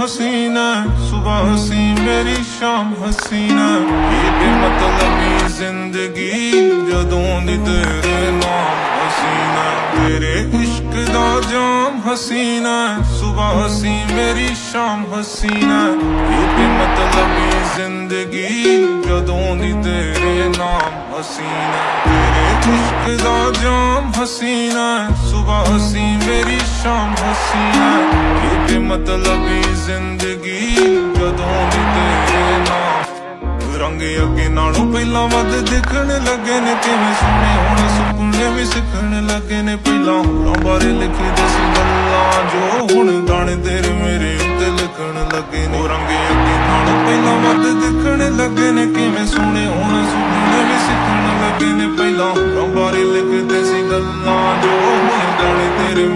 हसीना, सुबह हसी मेरी शाम हसीना। ये बेमतलबी जिंदगी जदों दी तेरे नाम हसीना। तेरे इश्क दा जाम हसीना, सुबह हसी मेरी शाम हसीना। ये बेमतलबी जिंदगी जदों दी तेरे नाम हसीना। तेरे इश्क दा जाम हसीना, सुबह हसी मेरी शाम हसीना। ये बेमतलबी जिंदगी जदों दी तेरे नाम। रंग अगे नालों पहला वध दिखण लगे ने, किवें सोहणे हुण सुपने भी सिखण लगे ने। पहला होरां बारे लिखदे सी गल्लां जो हुण गाने तेरे मेरे उत्ते लिखण लगे ने। रंग अगे नालों पहला वध दिखण लगे ने, किवें सोहणे हुण सुपने भी सिखण लगे ने। पहला होरां बारे लिखदे सी गल्लां जो हुण गाने तेरे